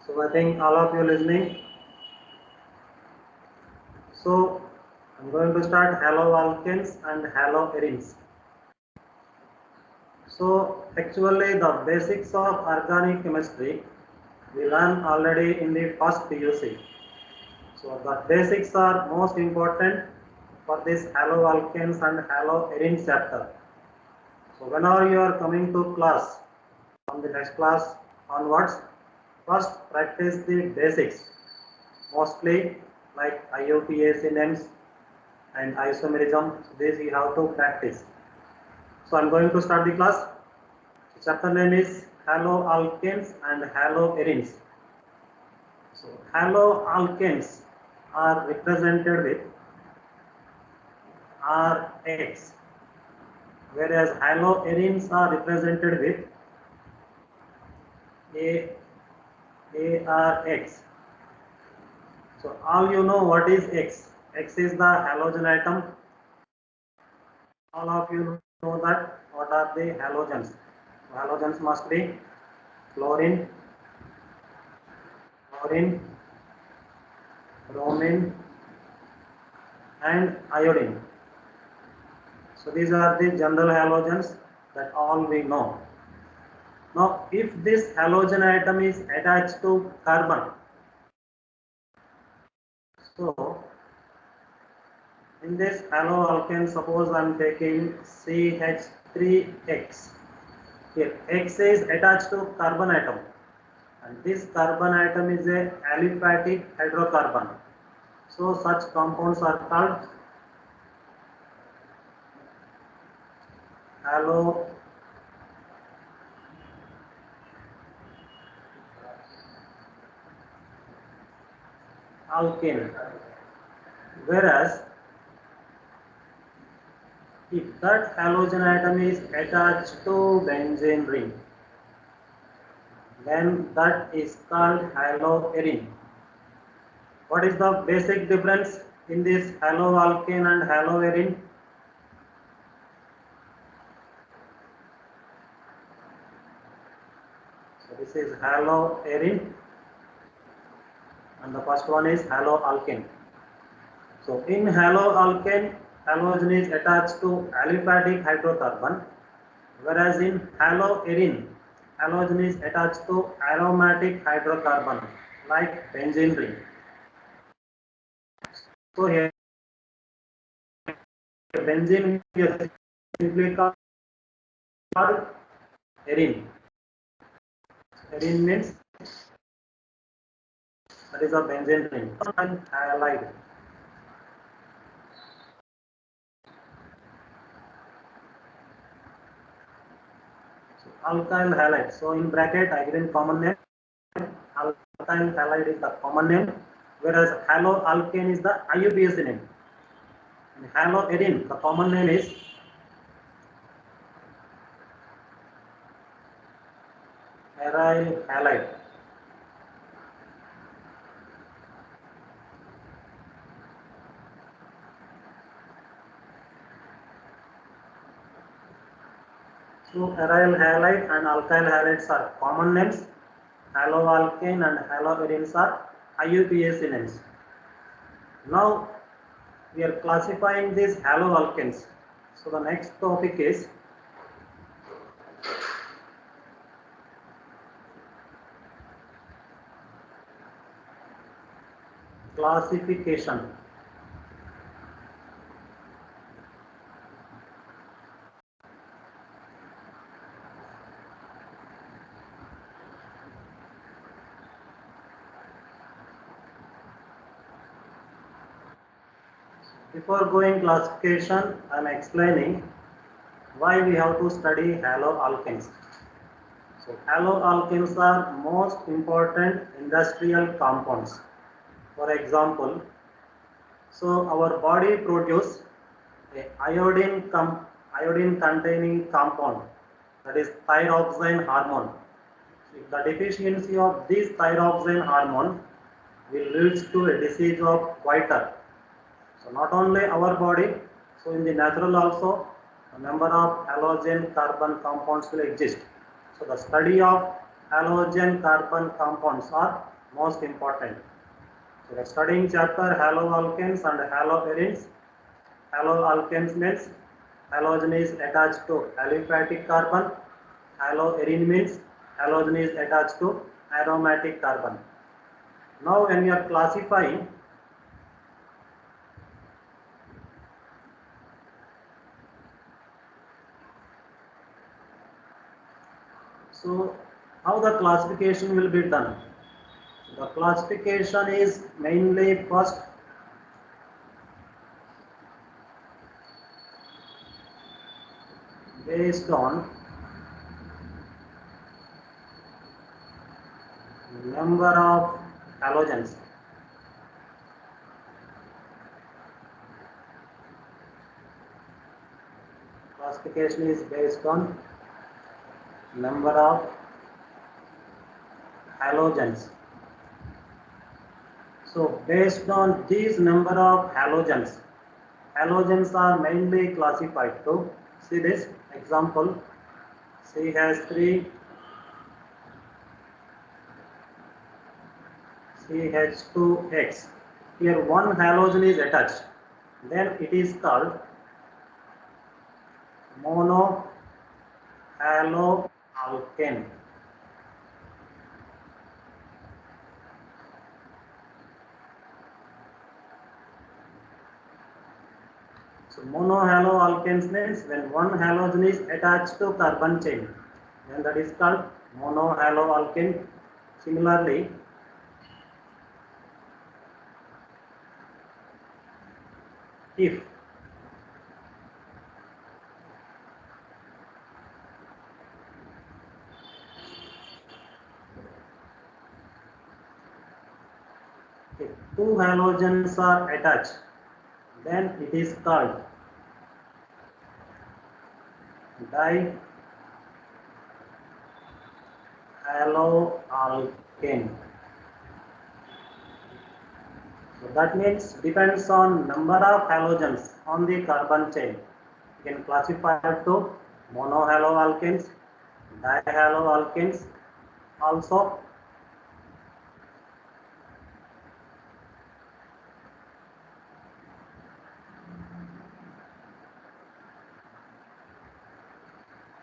So I think all of you listening. So I'm going to start haloalkanes and haloarenes. So actually the basics of organic chemistry we learned already in the first PUC. So the basics are most important for this haloalkanes and haloarenes chapter. So whenever you are coming to class, from the next class onwards, first practice the basics, mostly like IUPAC names and isomerism. This you have to practice. So I'm going to start the class. Chapter name is haloalkanes and haloarenes. So haloalkanes are represented with Rx, whereas haloarenes are represented with ARX. So all you know what is X. X is the halogen atom. All of you know that what are the halogens. So halogens must be chlorine, bromine and iodine. So these are the general halogens that all we know. Now if this halogen atom is attached to carbon, so in this haloalkane, suppose I am taking CH3X. Here X is attached to carbon atom, and this carbon atom is a aliphatic hydrocarbon. So such compounds are called haloalkane. Whereas if that halogen atom is attached to benzene ring, then that is called haloarene. What is the basic difference in this haloalkane and haloarene? So this is haloarene and the first one is haloalkane. So in haloalkane, halogen is attached to aliphatic hydrocarbon, whereas in haloarene, halogen is attached to aromatic hydrocarbon like benzene ring. So here benzene is simply called arene. Arene means that is a benzene ring and halide. So alkyl halide. So in bracket I given common name. Alkyl halide is the common name, whereas haloalkane is the IUPAC name. And haloarene, the common name is aryl halide. So aryl halide and alkyl halides are common names. Haloalkane and haloarenes are IUPAC names. Now we are classifying these haloalkanes. So the next topic is classification. Before going classification, I am explaining why we have to study haloalkanes. So haloalkanes are most important industrial compounds. For example, so our body produces a iodine containing compound, that is thyroxine hormone. If the deficiency of this thyroxine hormone will lead to a disease of goiter. So not only our body, so in the natural also a number of halogen carbon compounds will exist. So the study of halogen carbon compounds are most important. So we are studying chapter haloalkanes and haloarenes. Haloalkanes means halogen is attached to aliphatic carbon. Haloarene means halogen is attached to aromatic carbon. Now when we are classifying, so how the classification will be done? The classification is mainly first based on number of halogens. Classification is based on number of halogens. So based on these number of halogens, halogens are mainly classified to, see this example, CH3, CH2X. Here one halogen is attached, then it is called monohaloalkane. So monohaloalkanes means when one halogen is attached to carbon chain, then that is called monohaloalkane. Similarly, if two halogens are attached, then it is called dihaloalkane. So that means depends on number of halogens on the carbon chain. You can classify it to monohaloalkanes, dihaloalkanes, also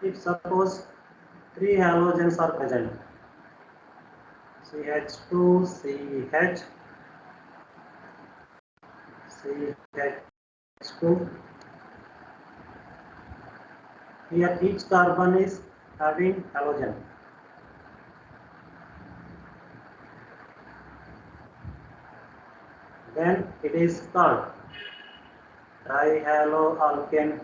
if suppose three halogens are present, CH2, CH, CH2. Here each carbon is having halogen. Then it is called trihaloalkane.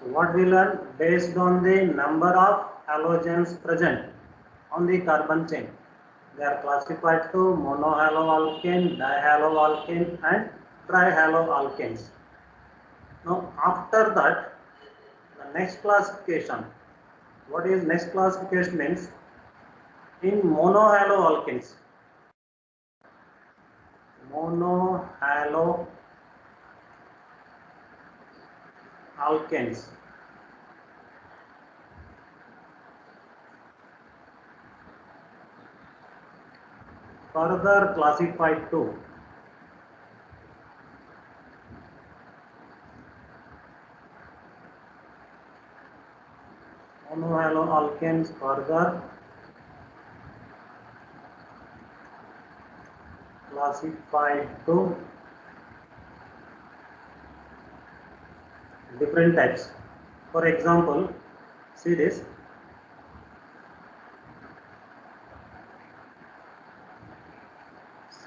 So what we learn, based on the number of halogens present on the carbon chain, they are classified to monohaloalkane, dihaloalkane and trihaloalkanes. Now after that, the next classification, what is next classification means, in monohaloalkanes, further classified to monohaloalkanes, further classified to different types. For example, see this,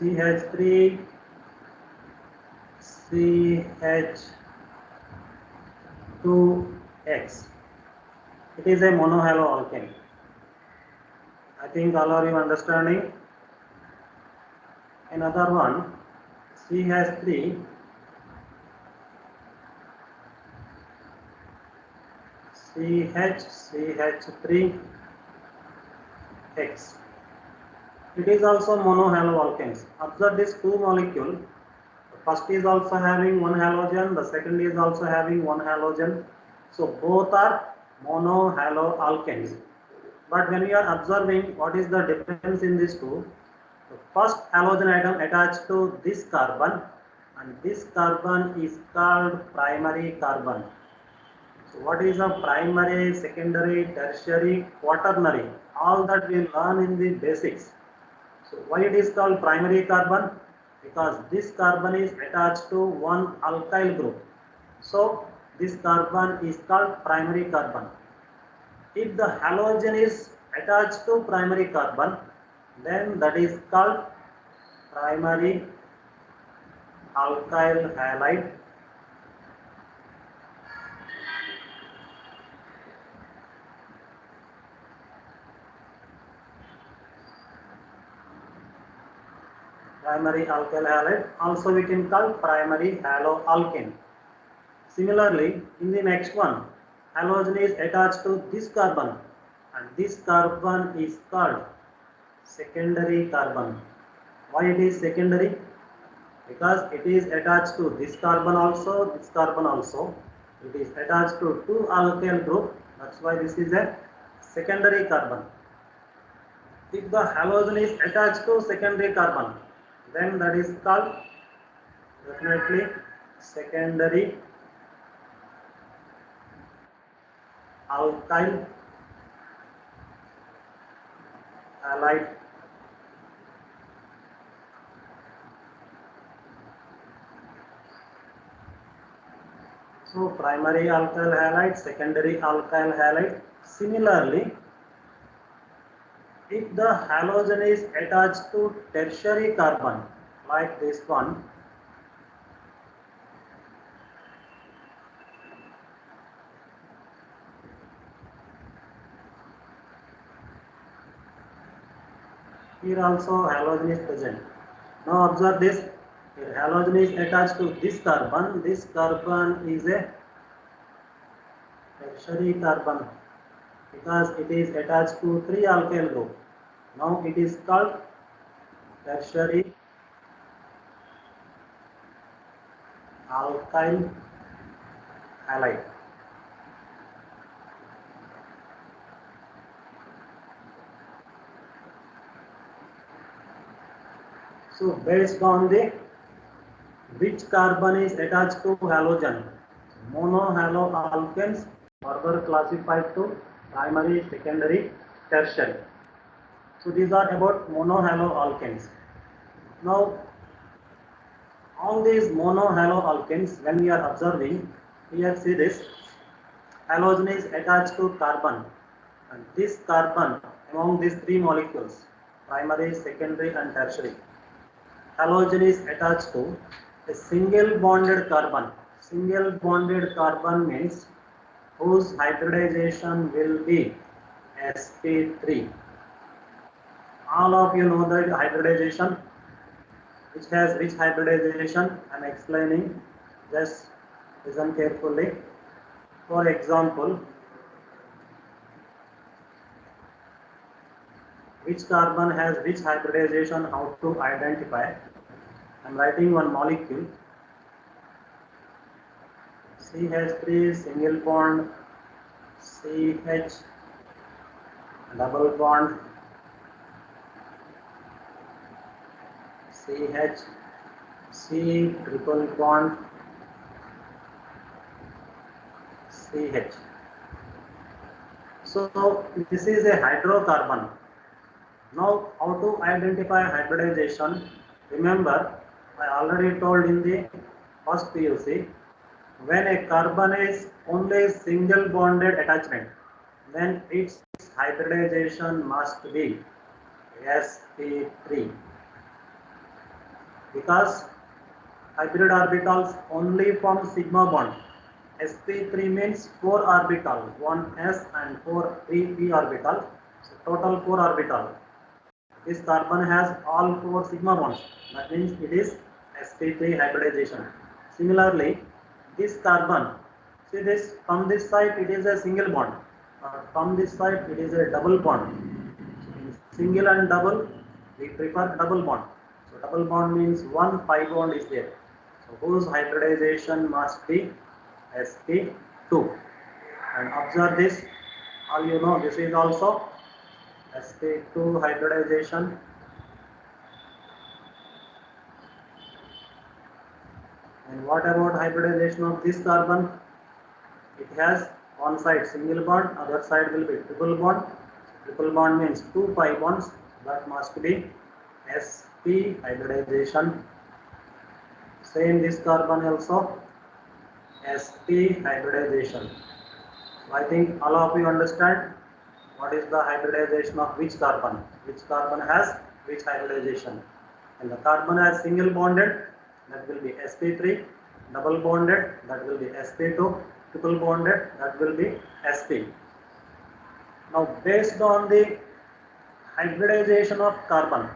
CH3, CH2X. It is a monohaloalkane. I think all are you understanding. Another one, CH3, CH3X. It is also monohaloalkanes. Observe this two molecule. The first is also having one halogen, the second is also having one halogen. So both are monohaloalkanes. But when we are observing what is the difference in these two, the first halogen atom attached to this carbon, and this carbon is called primary carbon. So what is a primary, secondary, tertiary, quaternary? All that we learn in the basics. So why it is called primary carbon? Because this carbon is attached to one alkyl group. So this carbon is called primary carbon. If the halogen is attached to primary carbon, then that is called primary alkyl halide. Primary alkyl halide. Also we can call primary haloalkane. Similarly, in the next one, halogen is attached to this carbon, and this carbon is called secondary carbon. Why it is secondary? Because it is attached to this carbon also, this carbon also. It is attached to two alkyl group. That's why this is a secondary carbon. If the halogen is attached to secondary carbon, then that is called definitely secondary alkyl halide. So primary alkyl halide, secondary alkyl halide. Similarly, if the halogen is attached to tertiary carbon, like this one, here also halogen is present. Now observe this. Here halogen is attached to this carbon. This carbon is a tertiary carbon because it is attached to three alkyl group. Now it is called tertiary alkyl halide. So based on the which carbon is attached to halogen, monohaloalkanes further classified to primary, secondary, tertiary. So these are about monohaloalkanes. Now all these monohaloalkanes, when we are observing, here see this, halogen is attached to carbon, and this carbon among these three molecules, primary, secondary and tertiary, halogen is attached to a single bonded carbon. Single bonded carbon means whose hybridization will be sp3. All of you know the hybridization. Which has which hybridization? I am explaining. Just listen carefully. For example, which carbon has which hybridization? How to identify? I am writing one molecule. CH3 single bond, CH double bond, CH, C triple bond, CH. So this is a hydrocarbon. Now how to identify hybridization? Remember, I already told in the first PUC, when a carbon is only single bonded attachment, then its hybridization must be sp3, because hybrid orbitals only form sigma bond. sp3 means 4 orbital, 1s and 4 3p orbital, so total 4 orbital. This carbon has all 4 sigma bonds, that means it is sp3 hybridization. Similarly, this carbon, see this, from this side it is a single bond, from this side it is a double bond. In single and double, we prefer double bond. So double bond means one pi bond is there. So whose hybridization must be sp2. And observe this, all you know, this is also sp2 hybridization. And what about hybridization of this carbon? It has one side single bond, other side will be triple bond. Triple bond means 2 pi bonds, that must be sp hybridization. Same this carbon also sp hybridization. So I think all of you understand what is the hybridization of which carbon. Which carbon has which hybridization. And the carbon has single bonded, that will be sp3. Double bonded, that will be sp2. Triple bonded, that will be sp. Now based on the hybridization of carbon,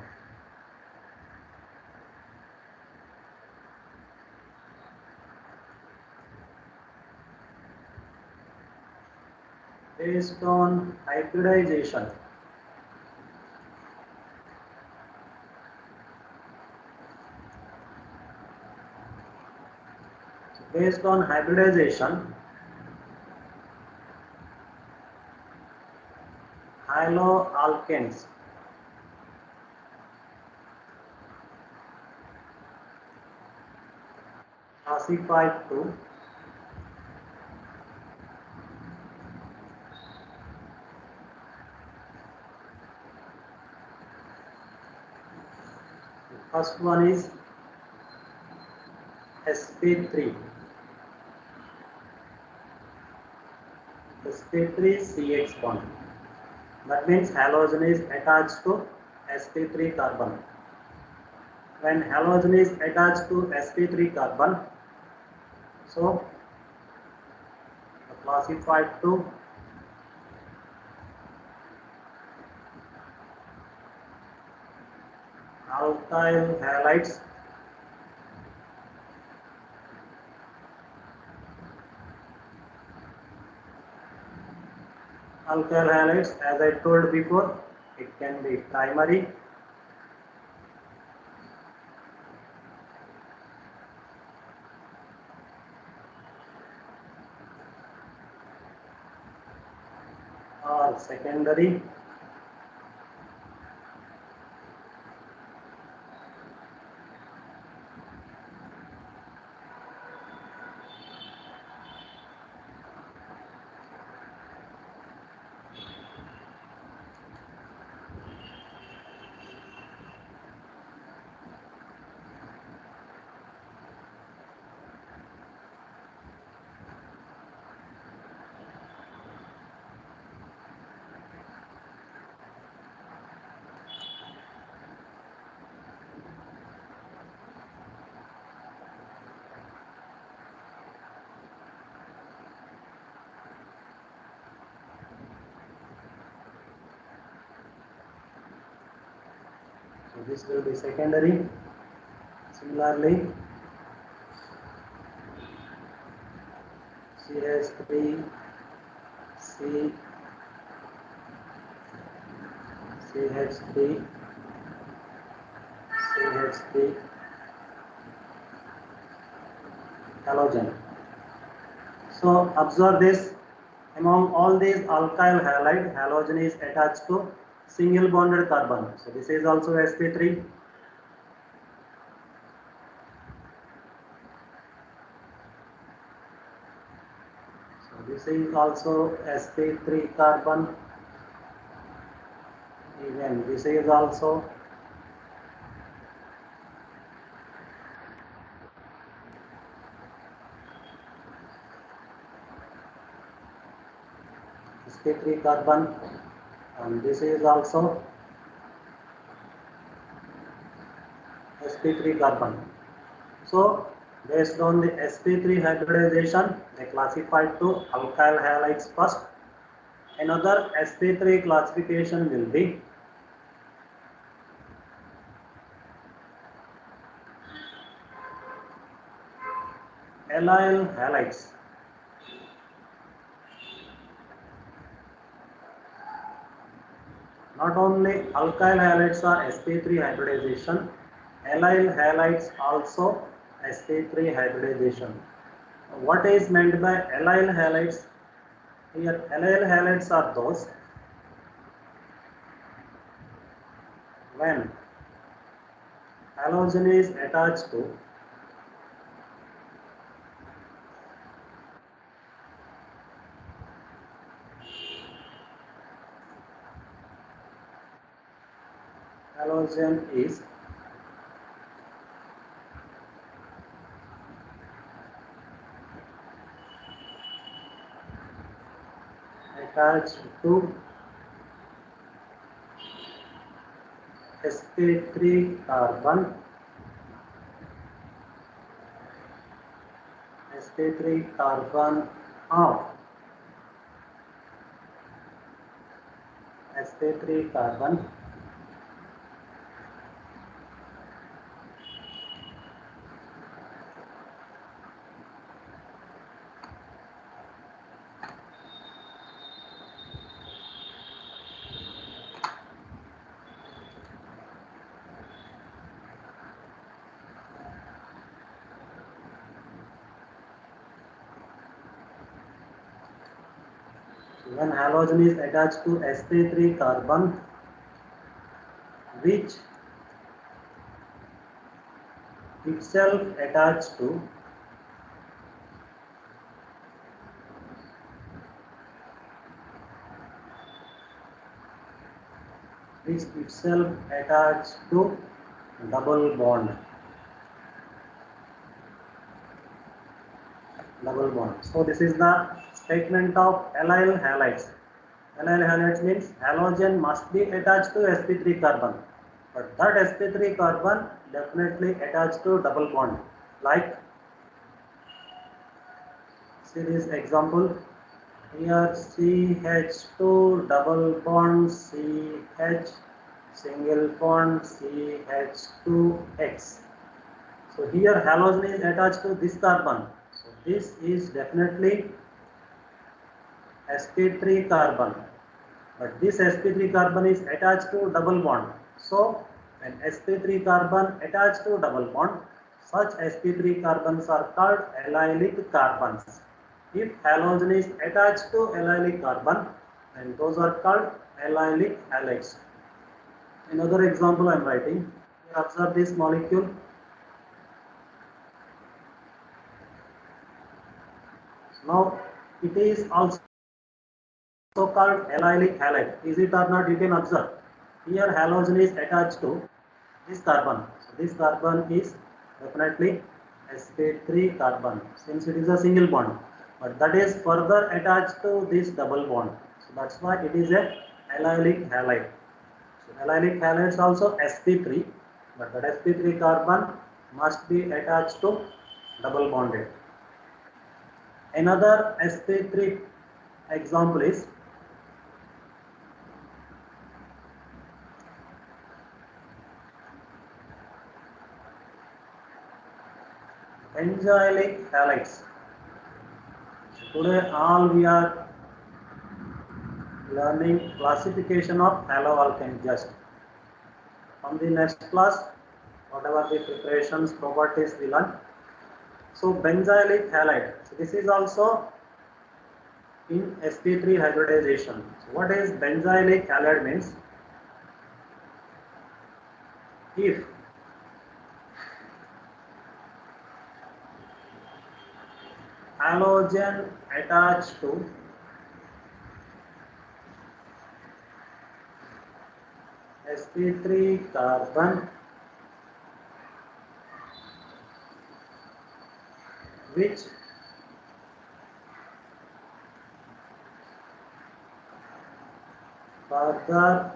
based on hybridization, based on hybridization, haloalkanes classified to first one is sp3, sp3CH bond. That means halogen is attached to sp3 carbon. When halogen is attached to sp3 carbon, so classified to alkyl halides. Alkyl halides, as I told before, it can be primary, or secondary. So this will be secondary. Similarly, CH3, C, CH3, CH3, halogen. So observe this, among all these alkyl halide, halogen is attached to single bonded carbon. So this is also sp3. So this is also sp3 carbon. Even this is also sp3 carbon, and this is also sp3 carbon. So based on the sp3 hybridization, they classified to alkyl halides first. Another sp3 classification will be allyl halides. Not only alkyl halides are sp3 hybridization, allyl halides also sp3 hybridization. What is meant by allyl halides? Here allyl halides are those when halogen is attached to halogen is attached to sp3 carbon of sp3 carbon when halogen is attached to sp3 carbon which itself attached to double bond. So this is the statement of allyl halides. Allyl halides means halogen must be attached to sp3 carbon, but that sp3 carbon definitely attached to double bond. Like, see this example. Here CH2 double bond CH single bond CH2X. So here halogen is attached to this carbon. So this is definitely sp3 carbon, but this sp3 carbon is attached to double bond. So when sp3 carbon attached to double bond, such sp3 carbons are called allylic carbons. If halogen is attached to allylic carbon, then those are called allylic halides. Another example I am writing. Here observe this molecule. Now it is also called allylic halide. Is it or not? You can observe. Here halogen is attached to this carbon. So this carbon is definitely sp3 carbon since it is a single bond. But that is further attached to this double bond. So that's why it is a allylic halide. So allylic halides also sp3, but that sp3 carbon must be attached to double bonded. Another sp3 example is benzylic halides. Today all we are learning classification of haloalkane just. From the next class, whatever the preparations, properties we learn. So benzylic halide. So this is also in sp3 hybridization. So what is benzylic halide means? If halogen attached to sp3 carbon which further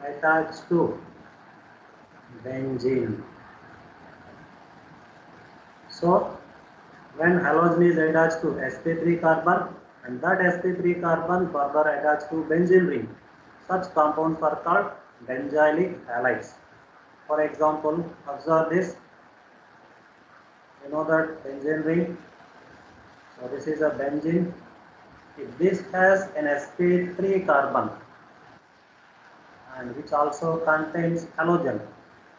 attached to benzene. So when halogen is attached to sp3 carbon and that sp3 carbon further attached to benzene ring, such compounds are called benzylic halides. For example, observe this. You know that benzene ring. So this is a benzene. If this has an sp3 carbon and which also contains halogen,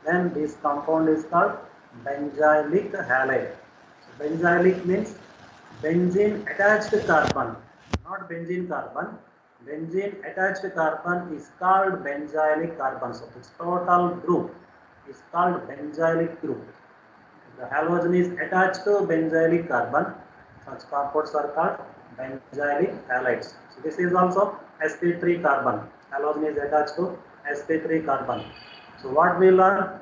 then this compound is called benzylic halide. So benzylic means benzene attached carbon, not benzene carbon. Benzene attached carbon is called benzylic carbon. So its total group is called benzylic group. The halogen is attached to benzylic carbon. Such compounds are called benzylic halides. So this is also sp3 carbon. Halogen is attached to sp3 carbon. So what we learn?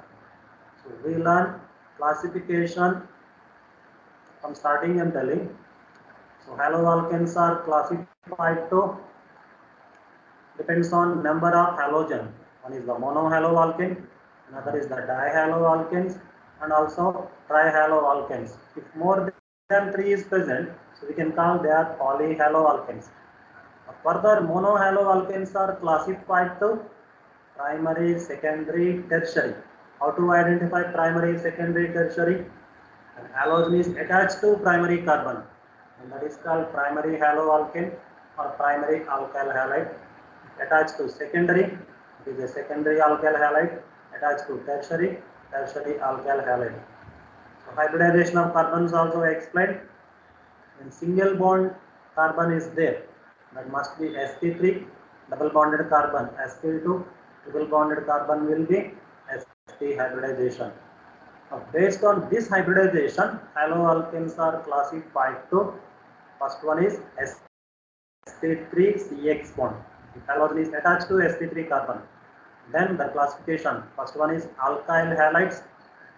So we learn classification from starting and telling. So haloalkanes are classified to depends on number of halogen. One is the monohaloalkane, another is the dihaloalkanes, and also trihaloalkanes. If more than 3 is present, so we can call they are polyhaloalkanes. Further, monohaloalkanes are classified to primary, secondary, tertiary. How to identify primary, secondary, tertiary? An halogen is attached to primary carbon, and that is called primary haloalkane or primary alkyl halide. Attached to secondary, it is a secondary alkyl halide. Attached to tertiary, tertiary alkyl halide. So hybridization of carbons also explained. When single bond carbon is there, that must be sp3, double bonded carbon sp2, double bonded carbon will be sp hybridization. Now, based on this hybridization, haloalkanes are classified to, first one is sp3CX bond. The halogen is attached to sp3 carbon. Then the classification, first one is alkyl halides,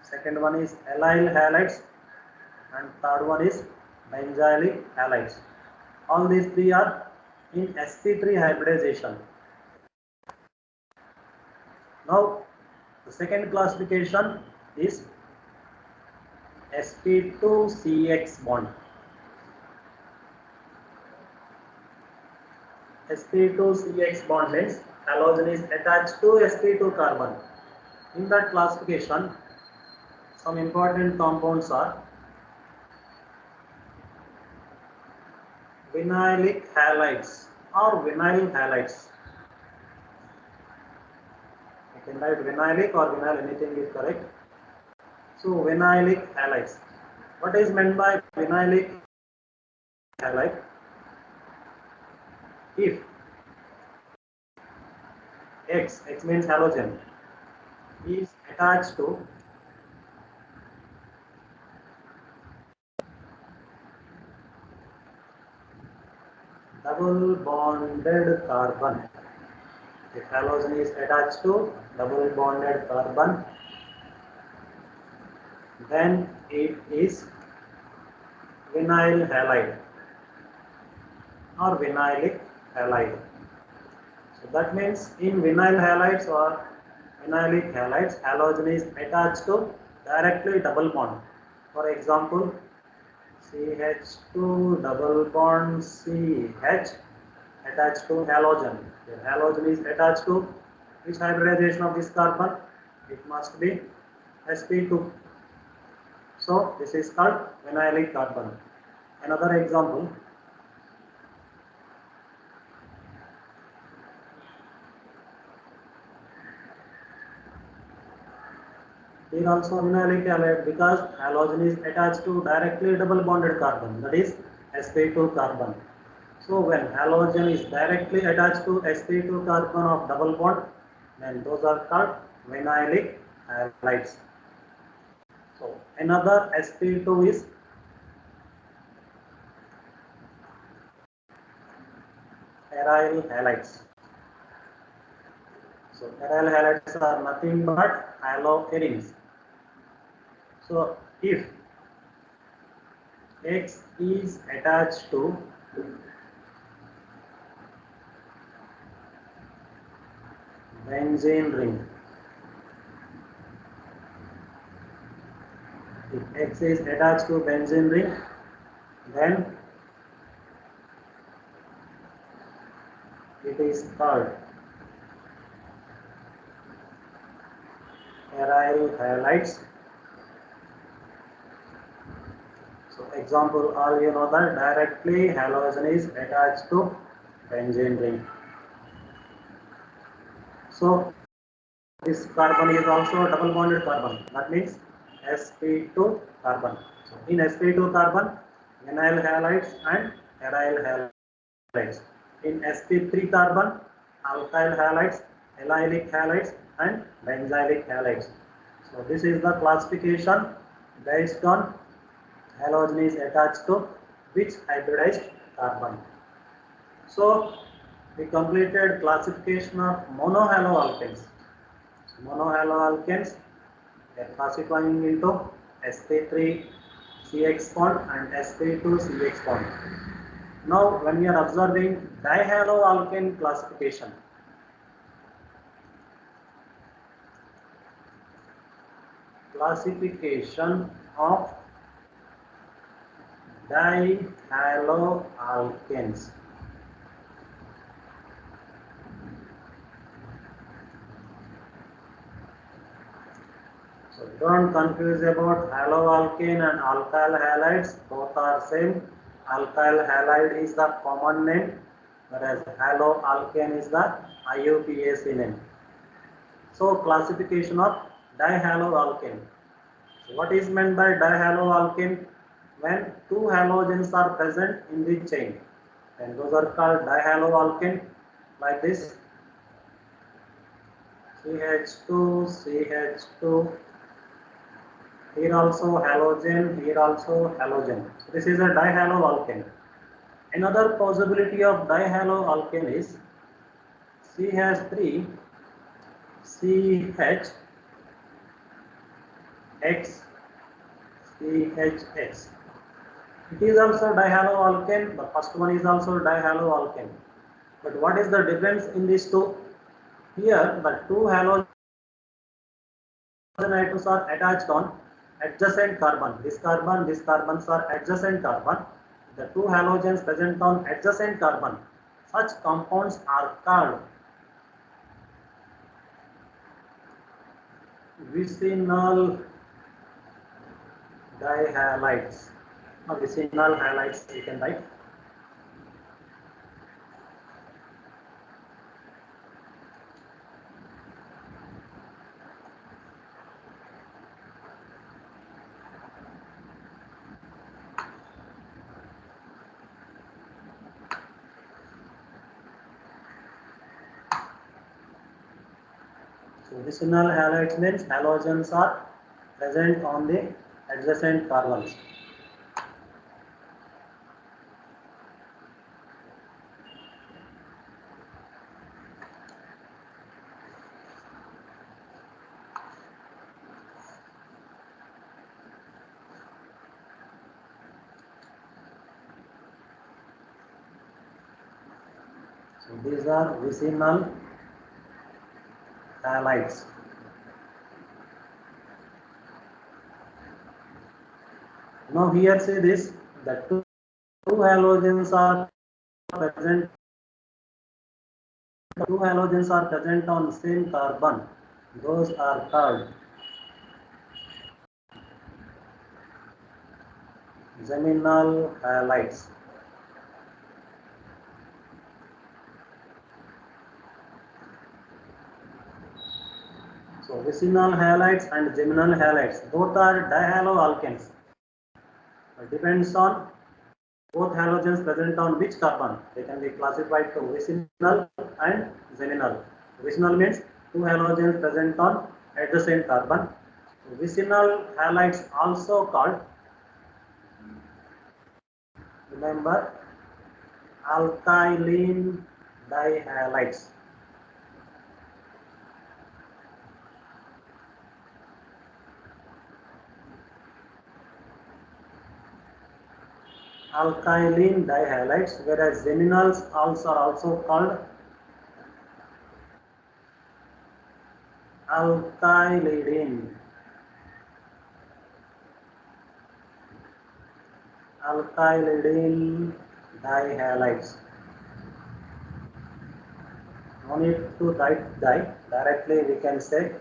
second one is allyl halides, and third one is benzylic halides. All these three are in sp3 hybridization. Now, the second classification is sp2CX bond. sp2CX bond means halogen is attached to sp2 carbon. In that classification, some important compounds are vinylic halides or vinyl halides. You can write vinylic or vinyl, anything is correct. So vinylic halides. What is meant by vinylic halide? If X means halogen, is attached to double bonded carbon. If halogen is attached to double bonded carbon, then it is vinyl halide or vinylic halide. So that means in vinyl halides or vinylic halides, halogen is attached to directly double bond. For example, CH2 double bond CH attached to halogen. The halogen is attached to which hybridization of this carbon? It must be sp2. So this is called vinylic carbon. Another example, here also vinylic halide because halogen is attached to directly double bonded carbon, that is sp2 carbon. So when halogen is directly attached to sp2 carbon of double bond, then those are called vinylic halides. So another sp2 is aryl halides. So aryl halides are nothing but haloarenes. So if X is attached to benzene ring, if X is attached to benzene ring, then it is called aryl halides. So example, all you know that directly halogen is attached to benzene ring. So this carbon is also a double bonded carbon. That means sp2 carbon. So in sp2 carbon, vinyl halides and aryl halides. In sp3 carbon, alkyl halides, allylic halides and benzylic halides. So this is the classification based on halogen is attached to which hybridized carbon. So we completed classification of monohaloalkanes. Monohaloalkanes they are classifying into sp3 CX bond and sp2 CX bond. Now when we are observing dihaloalkane classification, of dihaloalkanes. So don't confuse about haloalkane and alkyl halides, both are same. Alkyl halide is the common name, whereas haloalkane is the IUPAC name. So classification of dihaloalkane. So what is meant by dihaloalkane? When two halogens are present in the chain, then those are called dihaloalkane, like this CH2, CH2. Here also halogen, here also halogen. So this is a dihaloalkane. Another possibility of dihaloalkane is CH3, CH, X, CHX. It is also dihaloalkane. The first one is also dihaloalkane. But what is the difference in these two? Here the two halogen atoms are attached on adjacent carbon. These carbons are adjacent carbon. The two halogens present on adjacent carbon. Such compounds are called vicinal dihalides. Or vicinal halides you can write. So vicinal halides means halogens are present on the adjacent carbons. So these are vicinal halides. Now here say this, the two halogens are present. Two halogens are present on same carbon. Those are called geminal halides. So vicinal halides and geminal halides both are dihaloalkanes. It depends on both halogens present on which carbon. They can be classified to vicinal and geminal. Vicinal means two halogens present on adjacent carbon. Vicinal halides also called, remember, alkyline dihalides. Alkyline dihalides, whereas geminals are also called alkylidine. Alkylidine dihalides. No need to write directly we can say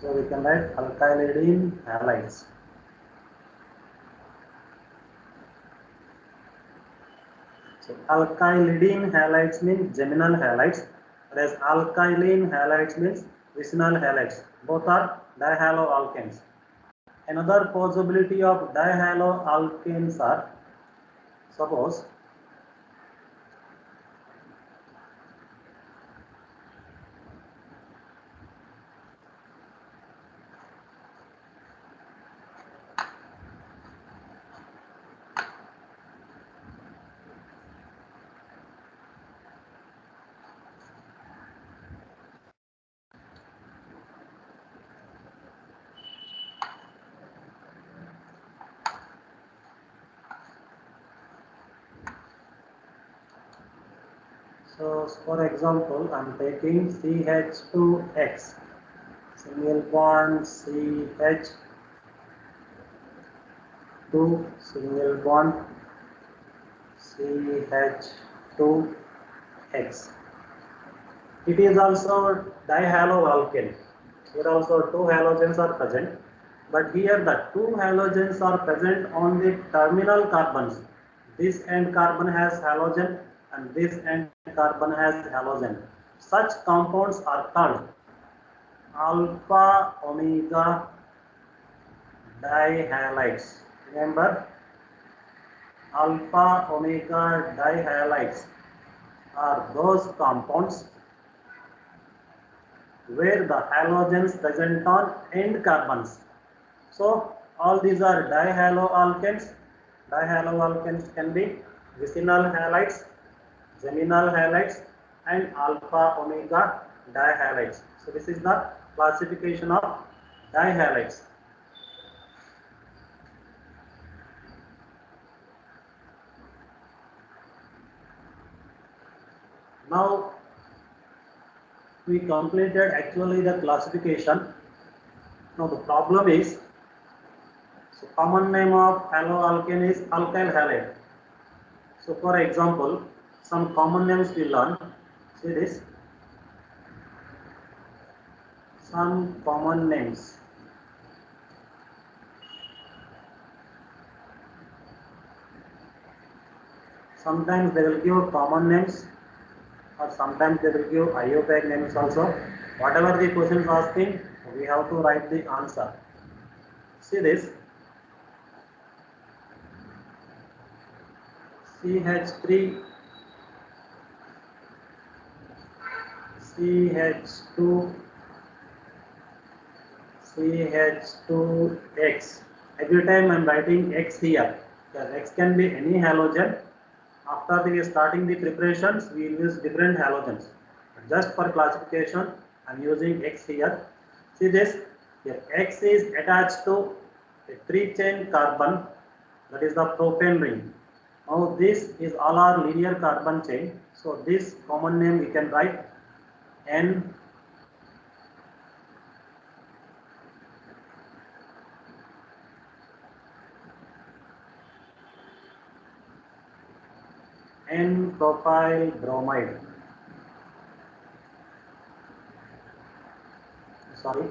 So we can write alkylidene halides. So alkylidene halides means geminal halides, whereas alkylene halides means vicinal halides. Both are dihaloalkanes. Another possibility of dihaloalkanes are, suppose so for example, I am taking CH2X, single bond CH2, single bond CH2X. It is also dihaloalkane. Here also two halogens are present, but here the two halogens are present on the terminal carbons. This end carbon has halogen and this end carbon has halogen. Such compounds are called alpha omega dihalides. Remember, alpha omega dihalides are those compounds where the halogens present on end carbons. So all these are dihaloalkanes. Dihaloalkanes can be vicinal halides, geminal halides, and alpha omega dihalides. So this is the classification of dihalides. Now we completed actually the classification. Now the problem is, so common name of haloalkane is alkyl halide. So for example, some common names we learn. See this, some common names. Sometimes they will give common names, or sometimes they will give IUPAC names also. Whatever the question is asking, we have to write the answer. See this, CH3, CH2, CH2X. Every time I am writing X here, because X can be any halogen. After the starting the preparations, we use different halogens. Just for classification, I am using X here. See this, here X is attached to a 3-chain carbon, that is the propane ring. Now this is all our linear carbon chain. So this common name we can write N N-propyl bromide. Sorry.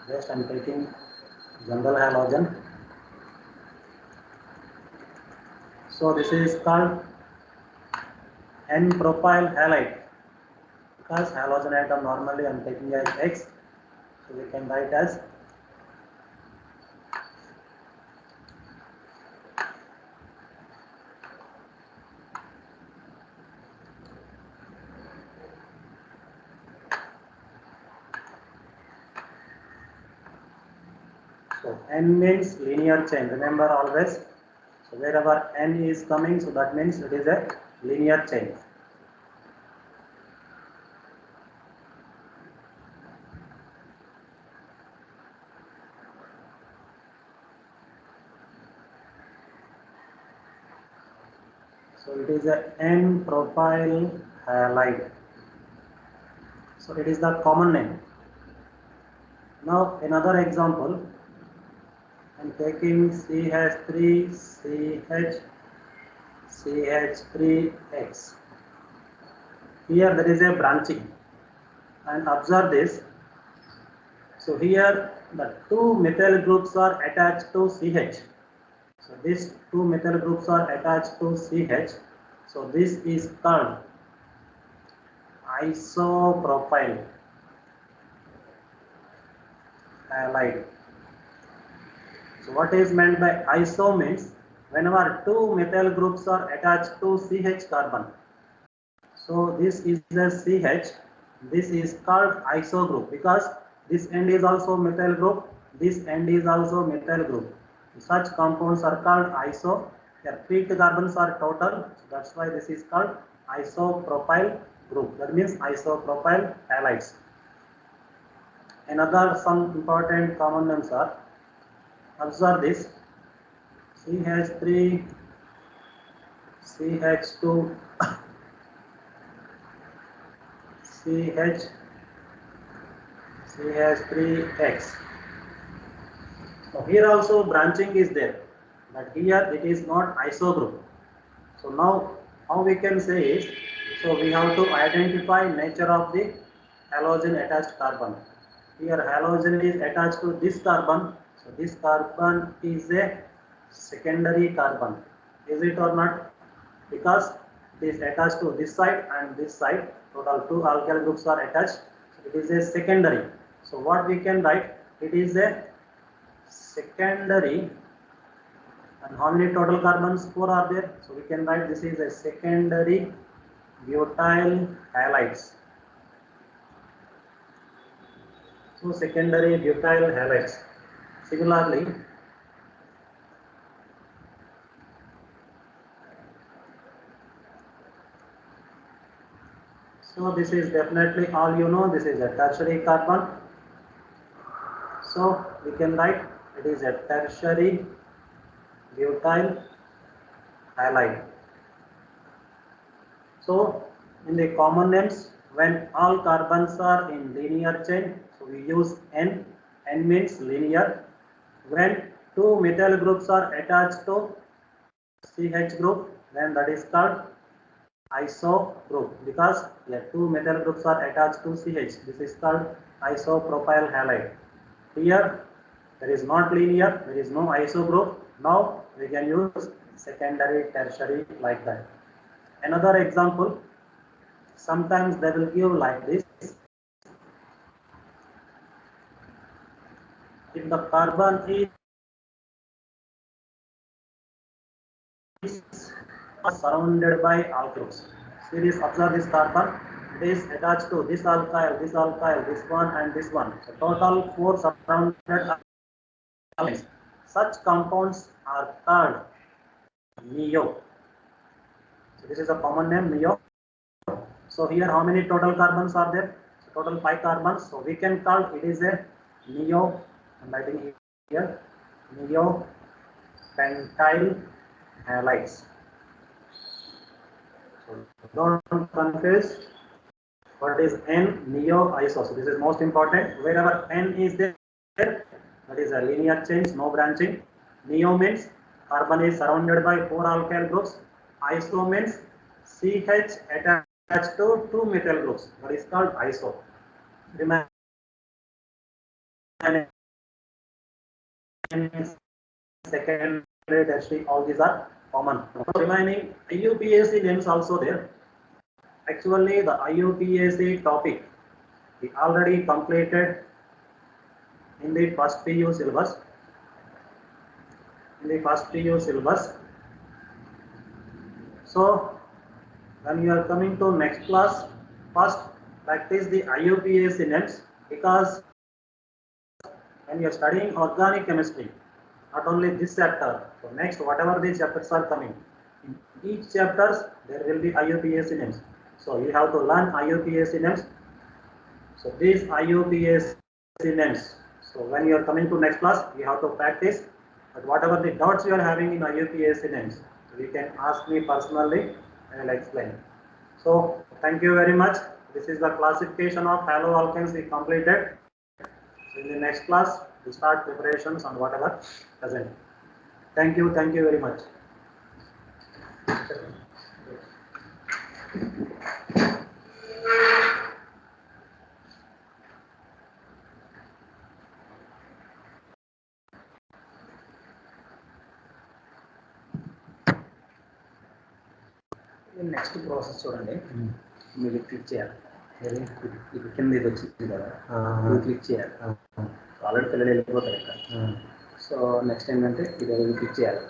Just I am taking general halogen. So this is called N-propyl halide, because halogen atom normally I am taking as X, so we can write as so N means linear chain. Remember always. So wherever N is coming, so that means it is a linear chain. So it is a N-propyl halide. So it is the common name. Now another example, I am taking CH3, CH, CH3X. Here there is a branching, and observe this. So here the two methyl groups are attached to CH. So these two methyl groups are attached to CH. So this is called isopropyl halide. So what is meant by iso means whenever two methyl groups are attached to CH carbon. So this is a CH. This is called iso group because this end is also methyl group. This end is also methyl group. Such compounds are called iso. Their peaked carbons are total. So that's why this is called isopropyl group. That means isopropyl halides. Another some important common names are, observe this, CH3, CH2, CH, CH3X. So here also branching is there, but here it is not iso group. So now how we can say is, so we have to identify nature of the halogen attached carbon. Here halogen is attached to this carbon. So this carbon is a secondary carbon. Is it or not? Because it is attached to this side and this side. Total two alkyl groups are attached. So it is a secondary. So what we can write? It is a secondary. And how many total carbons? 4 are there. So we can write this is a secondary butyl halides. So secondary butyl halides. Similarly, so this is definitely all you know. This is a tertiary carbon. So we can write it is a tertiary butyl halide. So in the common names, when all carbons are in linear chain, so we use N. N means linear. When two methyl groups are attached to CH group, then that is called iso group because the two methyl groups are attached to CH. This is called isopropyl halide. Here there is not linear, there is no iso group. Now we can use secondary, tertiary like that. Another example, sometimes they will give like this. If the carbon is surrounded by alkyls, please observe this carbon. It is attached to this alkyl, this one and this one. So total 4 surrounded alkyls. Such compounds are called neo. So this is a common name, neo. So here how many total carbons are there? So total 5 carbons. So we can call it is a neo. I'm writing here neo pentyl halides. So don't confuse what is N, neo, iso. So this is most important. Wherever N is there, that is a linear change, no branching. Neo means carbon is surrounded by 4 alkyl groups. Iso means CH attached to 2 methyl groups. That is called iso. Remember, secondary, tertiary, all these are common. Remaining IUPAC names also there. Actually, the IUPAC topic we already completed in the first PU syllabus. So when you are coming to next class, first practice the IUPAC names because when you are studying organic chemistry, not only this chapter, so next whatever these chapters are coming, in each chapters there will be IUPAC names. So you have to learn IUPAC names. So these IUPAC names. So when you are coming to next class, you have to practice. But whatever the doubts you are having in IUPAC names, you can ask me personally and I will explain. So thank you very much. This is the classification of haloalkanes we completed. So in the next class, we start preparations on whatever present. Thank you very much. Next process చూడండి, మీరు click చేయాలి. ఇది కింద ఇది వచ్చింది కదా, ఇది click చేయాలి. ఆల్రెడీ పిల్లలు వెళ్ళిపోతారు ఇక్కడ. సో నెక్స్ట్ ఏంటంటే ఇది క్లిక్ చేయాలి.